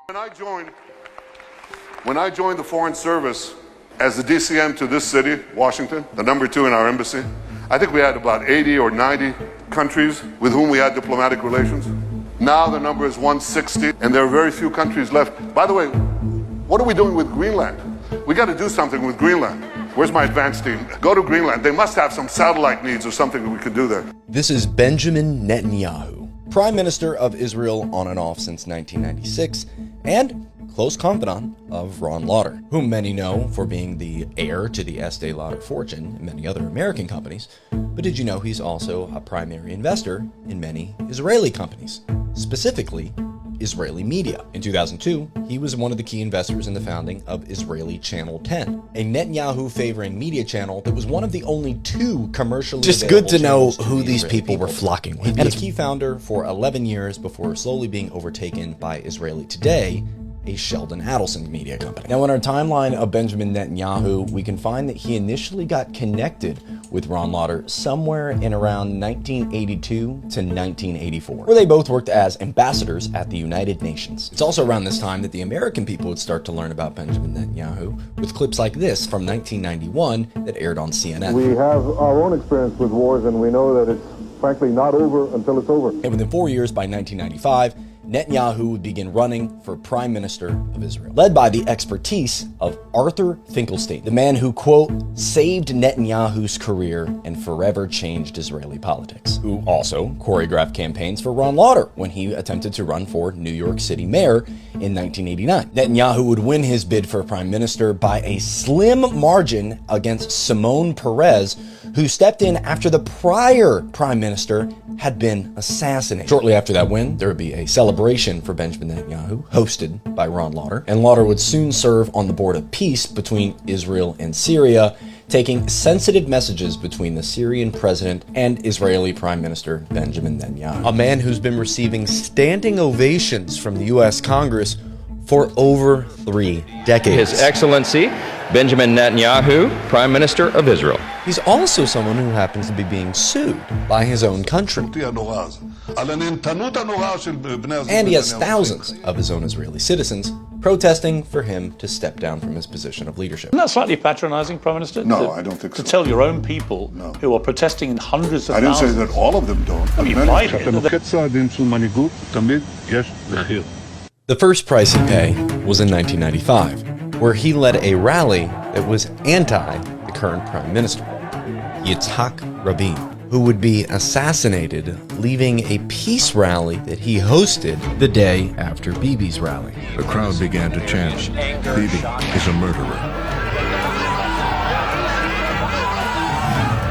When I joined the Foreign Service as the DCM to this city, Washington, the #2 in our embassy, I think we had about 80 or 90 countries with whom we had diplomatic relations. Now the number is 160, and there are very few countries left. By the way, what are we doing with Greenland? We got to do something with Greenland. Where's my advance team? Go to Greenland. They must have some satellite needs or something that we could do there. This is Benjamin Netanyahu, Prime Minister of Israel on and off since 1996, and close confidant of Ron Lauder, whom many know for being the heir to the Estee Lauder fortune and many other American companies. But did you know he's also a primary investor in many Israeli companies, specifically Israeli media? In 2002, he was one of the key investors in the founding of Israeli Channel 10, a Netanyahu-favoring media channel that was one of the only two commercially just good to know who these people were flocking with. And a key founder for 11 years before slowly being overtaken by Israeli Today, a Sheldon Adelson media company. Now, in our timeline of Benjamin Netanyahu, we can find that he initially got connected with Ron Lauder somewhere in around 1982 to 1984, where they both worked as ambassadors at the United Nations. It's also around this time that the American people would start to learn about Benjamin Netanyahu with clips like this from 1991 that aired on CNN. We have our own experience with wars, and we know that it's frankly not over until it's over. And within 4 years, by 1995, Netanyahu would begin running for Prime Minister of Israel, led by the expertise of Arthur Finkelstein, the man who, quote, saved Netanyahu's career and forever changed Israeli politics, who also choreographed campaigns for Ron Lauder when he attempted to run for New York City mayor in 1989. Netanyahu would win his bid for Prime Minister by a slim margin against Shimon Peres, who stepped in after the prior Prime Minister had been assassinated. Shortly after that win, there would be a celebration for Benjamin Netanyahu, hosted by Ron Lauder, and Lauder would soon serve on the board of peace between Israel and Syria, taking sensitive messages between the Syrian president and Israeli Prime Minister Benjamin Netanyahu, a man who's been receiving standing ovations from the U.S. Congress for over 3 decades. His Excellency Benjamin Netanyahu, Prime Minister of Israel. He's also someone who happens to be being sued by his own country. And he has thousands of his own Israeli citizens protesting for him to step down from his position of leadership. Isn't that slightly patronizing, Prime Minister? No, I don't think so. To tell your own people who are protesting in hundreds of thousands. I didn't say that all of them don't. I mean, right. The first price he paid was in 1995, where he led a rally that was anti the current Prime Minister, Yitzhak Rabin, who would be assassinated, leaving a peace rally that he hosted the day after Bibi's rally. The crowd began to chant, "Bibi is a murderer."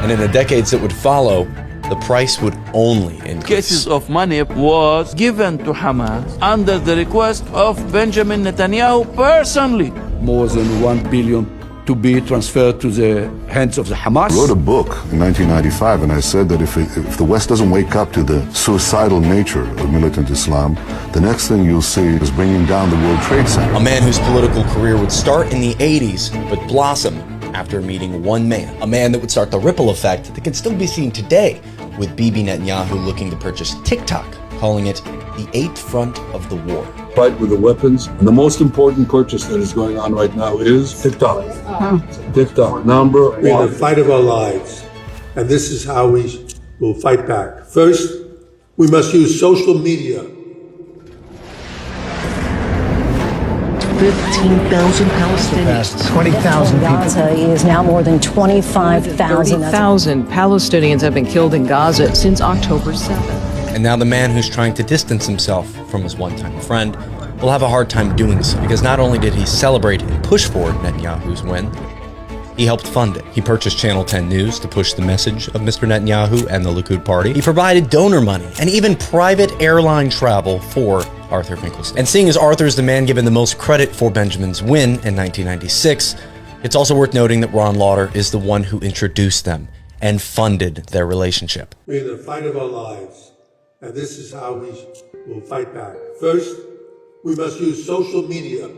And in the decades that would follow, the price would only increase. Cases of money was given to Hamas under the request of Benjamin Netanyahu personally. More than 1 billion to be transferred to the hands of the Hamas. I wrote a book in 1995, and I said that if the West doesn't wake up to the suicidal nature of militant Islam, the next thing you'll see is bringing down the World Trade Center. A man whose political career would start in the 80s, but blossom after meeting one man. A man that would start the ripple effect that can still be seen today, with Bibi Netanyahu looking to purchase TikTok, calling it the 8th front of the war. Fight with the weapons. And the most important purchase that is going on right now is TikTok. TikTok, number one. We're in the fight of our lives, and this is how we will fight back. First, we must use social media. 15,000 Palestinians. 20,000 people. Gaza is now more than 25,000. 30,000 Palestinians have been killed in Gaza since October 7th. And now the man who's trying to distance himself from his one-time friend will have a hard time doing so, because not only did he celebrate and push for Netanyahu's win, he helped fund it. He purchased Channel 10 News to push the message of Mr. Netanyahu and the Likud party. He provided donor money and even private airline travel for Arthur Finkelstein. And seeing as Arthur is the man given the most credit for Benjamin's win in 1996, it's also worth noting that Ron Lauder is the one who introduced them and funded their relationship. We're in the fight of our lives, and this is how we will fight back. First, we must use social media